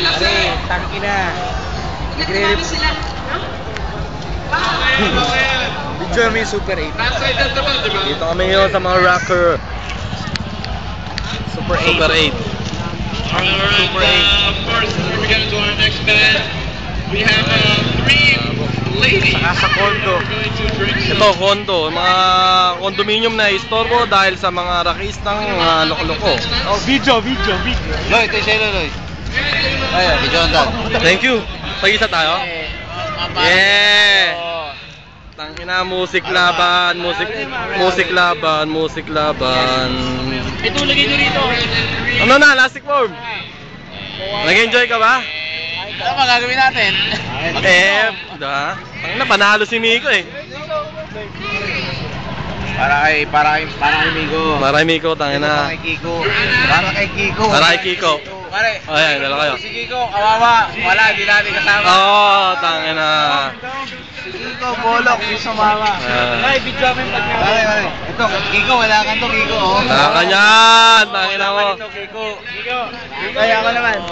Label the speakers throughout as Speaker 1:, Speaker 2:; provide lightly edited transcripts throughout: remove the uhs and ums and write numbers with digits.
Speaker 1: Pare, tangki na. Nagre-rip sila. Video namin Super 8.
Speaker 2: Dito kami ngayon sa mga rocker.
Speaker 1: Super 8.
Speaker 2: Super 8.
Speaker 1: Super 8.
Speaker 3: Of course, we're going to our next band. We have three ladies.
Speaker 1: Saka sa kondo.
Speaker 3: Going to drink some.
Speaker 2: Ito, kondo. Mga condominium na istorbo dahil sa mga rakistang loko-loko.
Speaker 1: Oh, video.
Speaker 4: Loy, ito yung sa'yo, Loy. Ayun, video on that.
Speaker 2: Thank you. Pag-isa tayo? Yeah! Tangina, musik laban.
Speaker 1: Ito, lagay nyo rito.
Speaker 2: Ano na, elastic form? Nag-enjoy ka ba?
Speaker 4: Ano ba gagawin natin?
Speaker 2: Tangina, panalo si Miko eh.
Speaker 4: Para kay Migo.
Speaker 2: Maray Miko, tangina.
Speaker 4: Para kay Kiko. Para kay Kiko.
Speaker 2: Para kay Kiko.
Speaker 4: Pare.
Speaker 2: O yan, dala kayo.
Speaker 4: Si Kiko, kawawa. Wala, di natin kasama.
Speaker 2: Oo, tangina.
Speaker 4: Si Kiko, bolok. Yung sumama.
Speaker 1: Ay, video namin pag
Speaker 4: Pare. Ito, Kiko, wala ka to, Kiko.
Speaker 2: Wala ka yan, tangina mo.
Speaker 4: Kiko.
Speaker 1: Kaya ako naman.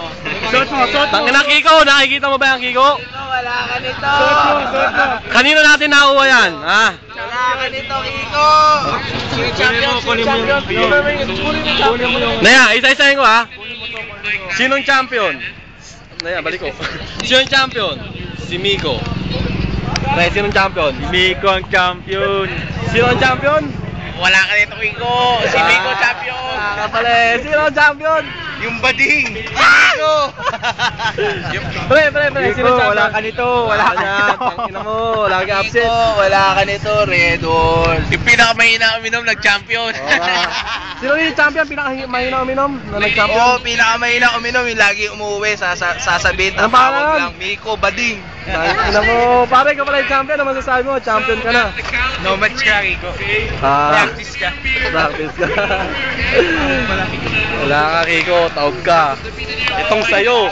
Speaker 1: Suot mo.
Speaker 2: Tangina Kiko, nakikita mo ba yung Kiko?
Speaker 4: Kiko, wala ka nito.
Speaker 1: Suot mo.
Speaker 2: Kanino natin nakuha yan, ha?
Speaker 4: Wala ka nito, Kiko.
Speaker 1: Sino champion? Kunin mo yung...
Speaker 2: Naya, isa-isahin ko ha. Sinong champion? Naya, balik ko. Sinong champion? Si Miko. Naya, sinong champion? Si Miko ang champion. Sino ang champion?
Speaker 4: Wala ka nito, Kiko. Si Miko, champion.
Speaker 2: Kapale, sino ang champion?
Speaker 4: Yung bading. Kiko.
Speaker 2: Pre, sino ang champion?
Speaker 1: wala ka nito. Wala ka nito.
Speaker 2: Tangina mo, lagi absent.
Speaker 4: Kiko, wala ka nito, Redon. Yung pinakamahina uminom, nag-champion.
Speaker 2: Sino yung champion? Pinakamahina uminom na nag-champion?
Speaker 4: Oo, pinakamahina uminom, yung lagi umuwi, sasabihin,
Speaker 2: Anong pangalan nun?
Speaker 4: lang, Miko, bading.
Speaker 2: Tangina mo, pare ka pala yung champion. Ano masasabi mo? Champion ka na.
Speaker 4: No match ka, Kiko.
Speaker 2: Practice ka. Wala ka, Kiko. Taog ka. Itong sayo.